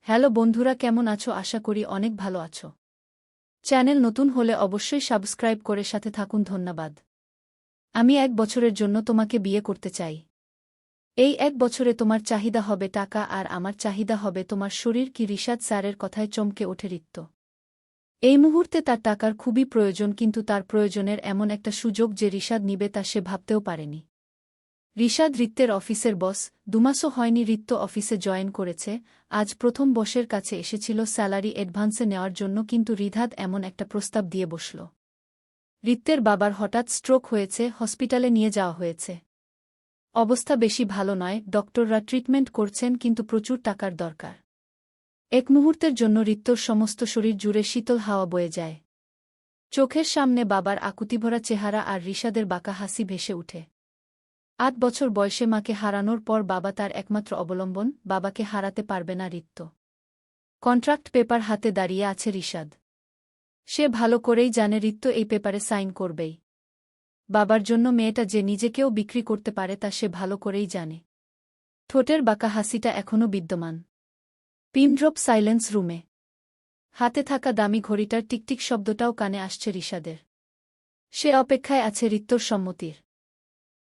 Hello বন্ধুরা, কেমন আছো? আশা করি অনেক ভালো আছো। চ্যানেল নতুন হলে অবশ্যই সাবস্ক্রাইব করে সাথে থাকুন। ধন্যবাদ। আমি 1 বছরের জন্য তোমাকে বিয়ে করতে চাই। এই 1 বছরে তোমার চাহিদা হবে টাকা আর আমার চাহিদা হবে তোমার শরীর। কি রিশাদ স্যারের কথায় চমকে ওঠে ঋত্য। এই মুহূর্তে তার টাকার খুবই প্রয়োজন, কিন্তু তার প্রয়োজনের এমন একটা সুযোগ যে রিশাদ নিবে তা সে ভাবতেও পারেনি। রিশাদ ঋত্যের অফিসের বস। 2 মাসও হয়নি ঋত্য অফিসে জয়েন করেছে। আজ প্রথম বসের কাছে এসেছিল স্যালারি অ্যাডভান্সে নেওয়ার জন্য, কিন্তু রিধাত এমন একটা প্রস্তাব দিয়ে বসল। ঋত্যের বাবার হঠাৎ স্ট্রোক হয়েছে, হসপিটালে নিয়ে যাওয়া হয়েছে। অবস্থা বেশি ভালো নয়, ডক্টররা ট্রিটমেন্ট করছেন, কিন্তু প্রচুর টাকার দরকার। এক মুহূর্তের জন্য ঋত্যর সমস্ত শরীর জুড়ে শীতল হাওয়া বয়ে যায়। চোখের সামনে বাবার আকুতিভরা চেহারা আর রিশাদের বাঁকা হাসি ভেসে উঠে। 8 বছর বয়সে মাকে হারানোর পর বাবা তার একমাত্র অবলম্বন। বাবাকে হারাতে পারবে না ঋত্য। কন্ট্রাক্ট পেপার হাতে দাঁড়িয়ে আছে রিশাদ। সে ভালো করেই জানে ঋত্য এই পেপারে সাইন করবেই। বাবার জন্য মেয়েটা যে নিজেকেও বিক্রি করতে পারে তা সে ভালো করেই জানে। ঠোঁটের বাঁকা হাসিটা এখনও বিদ্যমান। পিনড্রপ সাইলেন্স রুমে। হাতে থাকা দামি ঘড়িটার টিকটিক শব্দটাও কানে আসছে রিশাদের। সে অপেক্ষায় আছে ঋত্যর সম্মতির।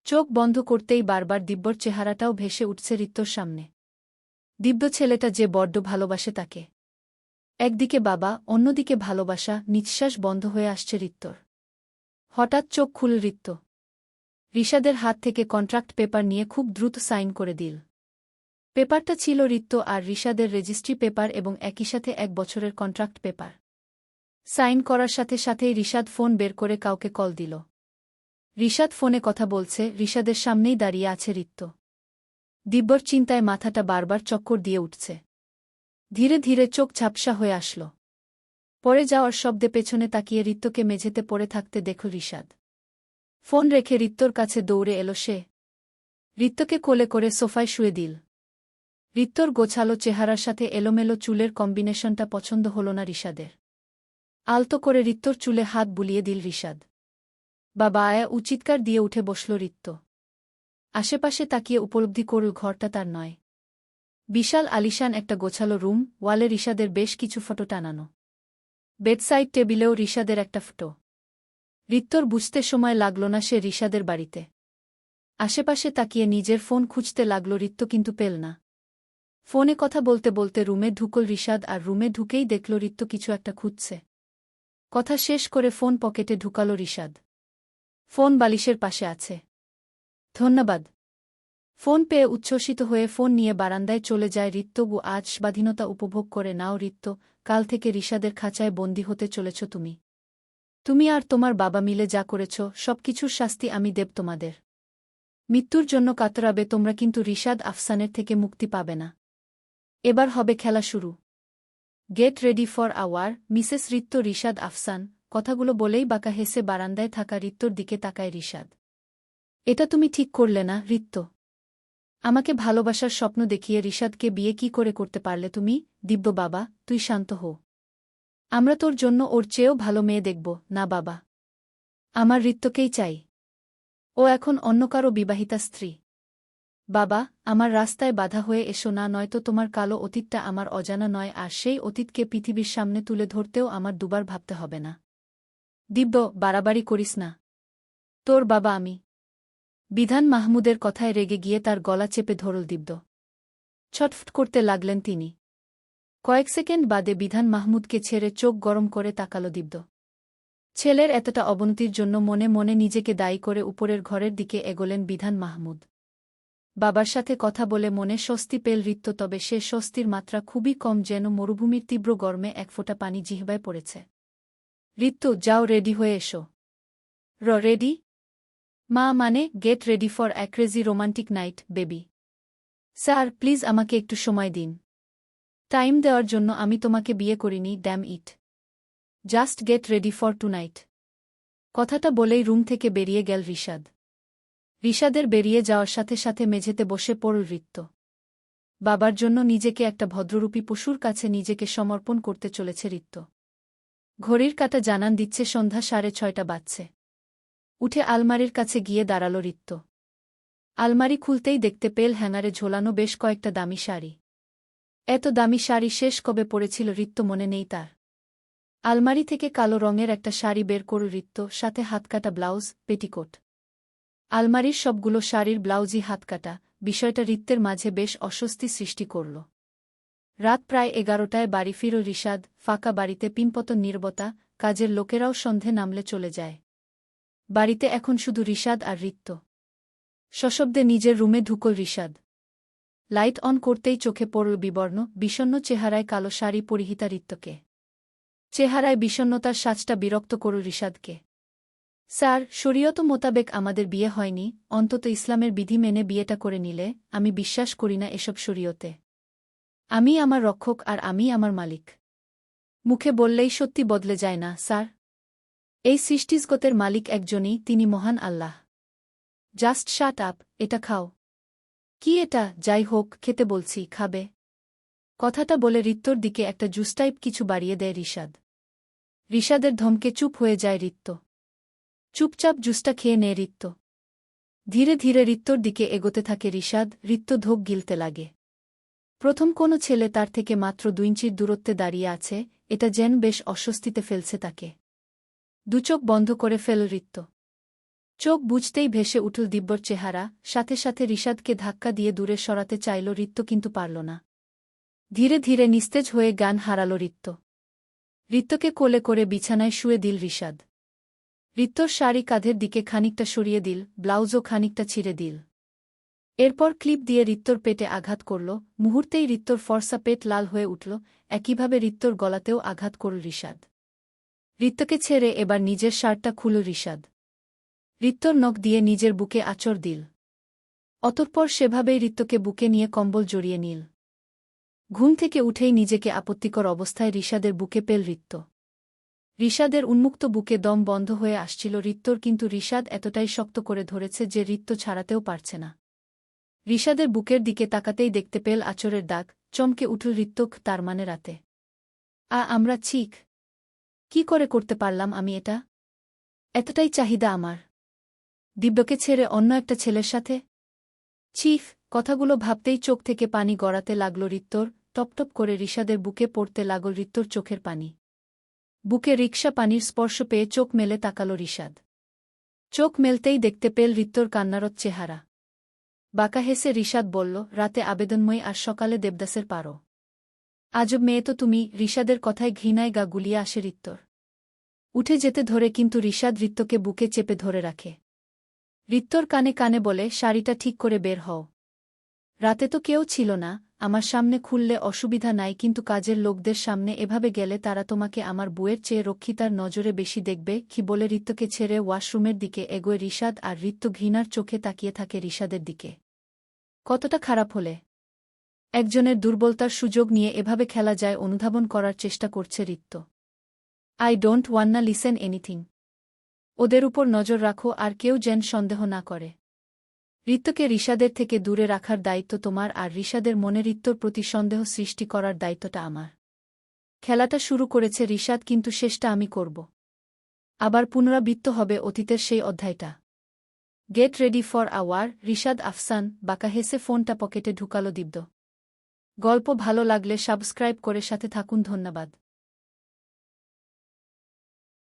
চোখ বন্ধ করতেই বারবার দিব্যর চেহারাটাও ভেসে উঠছে ঋত্যর সামনে। দিব্য ছেলেটা যে বড্ড ভালোবাসে তাকে। একদিকে বাবা, অন্যদিকে ভালোবাসা। নিঃশ্বাস বন্ধ হয়ে আসছে ঋত্যর। হঠাৎ চোখ খুল ঋত্য। রিশাদের হাত থেকে কন্ট্রাক্ট পেপার নিয়ে খুব দ্রুত সাইন করে দিল। পেপারটা ছিল ঋত্য আর রিশাদের রেজিস্ট্রি পেপার এবং একই সাথে 1 বছরের কন্ট্রাক্ট পেপার। সাইন করার সাথে সাথেই রিশাদ ফোন বের করে কাউকে কল দিল। রিশাদ ফোনে কথা বলছে, রিশাদের সামনেই দাঁড়িয়ে আছে ঋত্য। দিব্যর চিন্তায় মাথাটা বারবার চক্কর দিয়ে উঠছে। ধীরে ধীরে চোখ ঝাপসা হয়ে আসল। পড়ে যাওয়ার শব্দে পেছনে তাকিয়ে ঋত্যকে মেঝেতে পড়ে থাকতে দেখল রিশাদ। ফোন রেখে ঋত্যর কাছে দৌড়ে এলো সে। ঋত্যকে কোলে করে সোফায় শুয়ে দিল। ঋত্যর গোছালো চেহারার সাথে এলোমেলো চুলের কম্বিনেশনটা পছন্দ হল না রিশাদের। আলতো করে ঋত্যর চুলে হাত বুলিয়ে দিল রিশাদ। বাবা আয়া চিৎকার দিয়ে উঠে বসল ঋত্য। আশেপাশে তাকিয়ে উপলব্ধি করল ঘরটা তার নয়। বিশাল আলিশান একটা গোছালো রুম, ওয়ালে রিশাদের বেশ কিছু ফটো টানানো। বেডসাইড টেবিলেও রিশাদের একটা ফটো। ঋত্যর বুঝতে সময় লাগল না সে রিশাদের বাড়িতে। আশেপাশে তাকিয়ে নিজের ফোন খুঁজতে লাগল ঋত্য, কিন্তু পেল না। ফোনে কথা বলতে বলতে রুমে ঢুকল রিশাদ, আর রুমে ঢুকেই দেখল ঋত্য কিছু একটা খুঁজছে। কথা শেষ করে ফোন পকেটে ঢুকাল রিশাদ। ফোন বালিশের পাশে আছে। ধন্যবাদ। ফোন পেয়ে উচ্ছ্বসিত হয়ে ফোন নিয়ে বারান্দায় চলে যায় ঋত্য। আজ স্বাধীনতা উপভোগ করে নাও ঋত্য, কাল থেকে রিশাদের খাঁচায় বন্দী হতে চলেছ তুমি। তুমি আর তোমার বাবা মিলে যা করেছ সবকিছুর শাস্তি আমি দেব তোমাদের। মৃত্যুর জন্য কাতরাবে তোমরা, কিন্তু রিশাদ আফসানের থেকে মুক্তি পাবে না। এবার হবে খেলা শুরু। Get ready for our, Mrs Ritya Rishad Afsan. কথাগুলো বলেই বাঁকা হেসে বারান্দায় থাকা ঋত্যর দিকে তাকায় রিশাদ। এটা তুমি ঠিক করলে না ঋত্য? আমাকে ভালোবাসার স্বপ্ন দেখিয়ে রিশাদকে বিয়ে কি করে করতে পারলে তুমি? দিব্য বাবা, তুই শান্ত হো। আমরা তোর জন্য ওর চেয়েও ভালো মেয়ে দেখব। না বাবা, আমার ঋত্যকেই চাই। ও এখন অন্য কারো বিবাহিতা স্ত্রী। বাবা, আমার রাস্তায় বাধা হয়ে এসো না, নয়তো তোমার কালো অতীতটা আমার অজানা নয়, আর সেই অতীতকে পৃথিবীর সামনে তুলে ধরতেও আমার দুবার ভাবতে হবে না। দিব্য, বাড়াবাড়ি করিস না। তোর বাবা আমি। বিধান মাহমুদের কথায় রেগে গিয়ে তার গলা চেপে ধরল দিব্য। ছটফট করতে লাগলেন তিনি। কয়েক সেকেন্ড বাদে বিধান মাহমুদকে ছেড়ে চোখ গরম করে তাকাল দিব্য। ছেলের এতটা অবনতির জন্য মনে মনে নিজেকে দায়ী করে উপরের ঘরের দিকে এগোলেন বিধান মাহমুদ। বাবার সাথে কথা বলে মনে স্বস্তি পেল ঋত্য, তবে সে স্বস্তির মাত্রা খুবই কম, যেন মরুভূমির তীব্র গরমে এক ফোঁটা পানি জিহ্বায় পড়েছে। ঋত্য, যাও, রেডি হয়ে এসো। রেডি? মা মানে get ready for a crazy romantic night, baby. Sir, please আমাকে একটু সময় দিন। টাইম দেওয়ার জন্য আমি তোমাকে বিয়ে করিনি, damn it. Just get ready for tonight. কথাটা বলেই রুম থেকে বেরিয়ে গেল রিশাদ। রিশাদের বেরিয়ে যাওয়ার সাথে সাথে মেঝেতে বসে পড়ল ঋত্য। বাবার জন্য নিজেকে একটা ভদ্ররূপী পশুর কাছে নিজেকে সমর্পণ করতে চলেছে ঋত্য। ঘড়ির কাঁটা জানান দিচ্ছে সন্ধ্যা 6:30 বাজছে। উঠে আলমারির কাছে গিয়ে দাঁড়াল ঋত্য। আলমারি খুলতেই দেখতে পেল হ্যাঙ্গারে ঝোলানো বেশ কয়েকটা দামি শাড়ি। এত দামি শাড়ি শেষ কবে পরেছিল রিত্ত মনে নেই তার। আলমারি থেকে কালো রঙের একটা শাড়ি বের করে রিত্ত, সাথে হাতকাটা ব্লাউজ, পেটিকোট। আলমারির সবগুলো শাড়ির ব্লাউজই হাতকাটা, বিষয়টা রিত্তের মাঝে বেশ অস্বস্তি সৃষ্টি করল। রাত প্রায় 11টায় বাড়ি ফিরল রিশাদ, ফাঁকা বাড়িতে পিনপতন নীরবতা, কাজের লোকেরাও সন্ধে নামলে চলে যায়। বাড়িতে এখন শুধু রিশাদ আর রিত্ত। সশব্দে নিজের রুমে ঢুকল রিশাদ। লাইট অন করতেই চোখে পড়ল বিবর্ণ, বিষণ্ণ চেহারায় কালো শাড়ি পরিহিতা রিত্তকে। চেহারায় বিষণ্ণতার সাজটা বিরক্ত করল রিশাদকে। স্যার, শরীয়ত মোতাবেক আমাদের বিয়ে হয়নি, অন্তত ইসলামের বিধি মেনে বিয়েটা করে নিলে। আমি বিশ্বাস করি না এসব শরীয়তে। আমি আমার রক্ষক আর আমি আমার মালিক। মুখে বললেই সত্যি বদলে যায় না স্যার। এই সৃষ্টিজগতের মালিক একজনই, তিনি মহান আল্লাহ। জাস্ট শাট আপ, এটা খাও। কি এটা? যাই হোক, খেতে বলছি, খাবে? কথাটা বলে রিত্তর দিকে একটা জুস টাইপ কিছু বাড়িয়ে দেয় রিশাদ। রিশাদের ধমকে চুপ হয়ে যায় রিত্ত। চুপচাপ জুসটা খেয়ে নেয় রিত্ত। ধীরে ধীরে রিত্তর দিকে এগোতে থাকে রিশাদ। রিত্ত ধোক গিলতে লাগে। প্রথম কোনো ছেলে তার থেকে মাত্র 2 ইঞ্চির দূরত্বে দাঁড়িয়ে আছে, এটা যেন বেশ অস্বস্তিতে ফেলছে তাকে। দুচোখ বন্ধ করে ফেল রিত্ত। চোখ বুঝতেই ভেসে উঠল দিব্যর চেহারা, সাথে সাথে রিশাদকে ধাক্কা দিয়ে দূরে সরাতে চাইল রিত্ত, কিন্তু পারল না। ধীরে ধীরে নিস্তেজ হয়ে জ্ঞান হারাল রিত্ত। রিত্তকে কোলে করে বিছানায় শুয়ে দিল রিশাদ। রিত্তর শাড়ি কাঁধের দিকে খানিকটা সরিয়ে দিল, ব্লাউজও খানিকটা ছিঁড়ে দিল। এরপর ক্লিপ দিয়ে রিত্তর পেটে আঘাত করল। মুহূর্তেই রিত্তর ফর্সা পেট লাল হয়ে উঠল। একইভাবে রিত্তর গলাতেও আঘাত করল রিশাদ। রিত্তকে ছেড়ে এবার নিজের শার্টটা খুলল রিশাদ। রিত্তর নখ দিয়ে নিজের বুকে আঁচড় দিল। অতঃপর সেভাবেই রিত্তকে বুকে নিয়ে কম্বল জড়িয়ে নিল। ঘুম থেকে উঠেই নিজেকে আপত্তিকর অবস্থায় রিশাদের বুকে পেল রিত্ত। রিশাদের উন্মুক্ত বুকে দম বন্ধ হয়ে আসছিল রিত্তর, কিন্তু রিশাদ এতটাই শক্ত করে ধরেছে যে রিত্ত ছাড়াতেও পারছে না। রিশাদের বুকের দিকে তাকাতেই দেখতে পেল আঁচড়ের দাগ। চমকে উঠল রিত্ত, তার মানে রাতে আমরা চিক। কি করে করতে পারলাম আমি এটা? এতটাই চাহিদা আমার দিব্যকে ছেড়ে অন্য একটা ছেলের সাথে? চিফ, কথাগুলো ভাবতেই চোখ থেকে পানি গড়াতে লাগল রিত্তর। টপটপ করে রিশাদের বুকে পড়তে লাগল রিত্তর চোখের পানি। বুকে রিকশা পানির স্পর্শ পেয়ে চোখ মেলে তাকাল রিশাদ। চোখ মেলতেই দেখতে পেল রিত্তর কান্নারত চেহারা। বাঁকা হেসে রিশাদ বলল, রাতে আবেদনময়ী আর সকালে দেবদাসের পারো। আজব মেয়ে তো তুমি। রিশাদের কথায় ঘৃণায় গা গুলিয়ে আসে রিত্তর। উঠে যেতে ধরে, কিন্তু রিশাদ রিত্তকে বুকে চেপে ধরে রাখে। রিত্তর কানে কানে বলে, শাড়িটা ঠিক করে বের হও। রাতে তো কেউ ছিল না, আমার সামনে খুললে অসুবিধা নাই, কিন্তু কাজের লোকদের সামনে এভাবে গেলে তারা তোমাকে আমার বুয়ের চেয়ে রক্ষিতার নজরে বেশি দেখবে। কি বলে রিত্তকে ছেড়ে ওয়াশরুমের দিকে এগোয় রিশাদ, আর রিত্ত ঘৃণার চোখে তাকিয়ে থাকে রিশাদের দিকে। কতটা খারাপ হলে একজনের দুর্বলতার সুযোগ নিয়ে এভাবে খেলা যায় অনুধাবন করার চেষ্টা করছে রিত্ত। I don't wanna listen anything. ওদের উপর নজর রাখো আর কেউ যেন সন্দেহ না করে। রিত্তকে রিশাদের থেকে দূরে রাখার দায়িত্ব তোমার, আর রিশাদের মনে রিত্তর প্রতি সন্দেহ সৃষ্টি করার দায়িত্বটা আমার। খেলাটা শুরু করেছে রিশাদ, কিন্তু শেষটা আমি করব। আবার পুনরাবৃত্ত হবে অতীতের সেই অধ্যায়টা। Get ready for a war. Rishad Afsan. বাঁকা হেসে ফোনটা পকেটে ঢুকাল দিব্য। গল্প ভালো লাগলে সাবস্ক্রাইব করে সাথে থাকুন। ধন্যবাদ।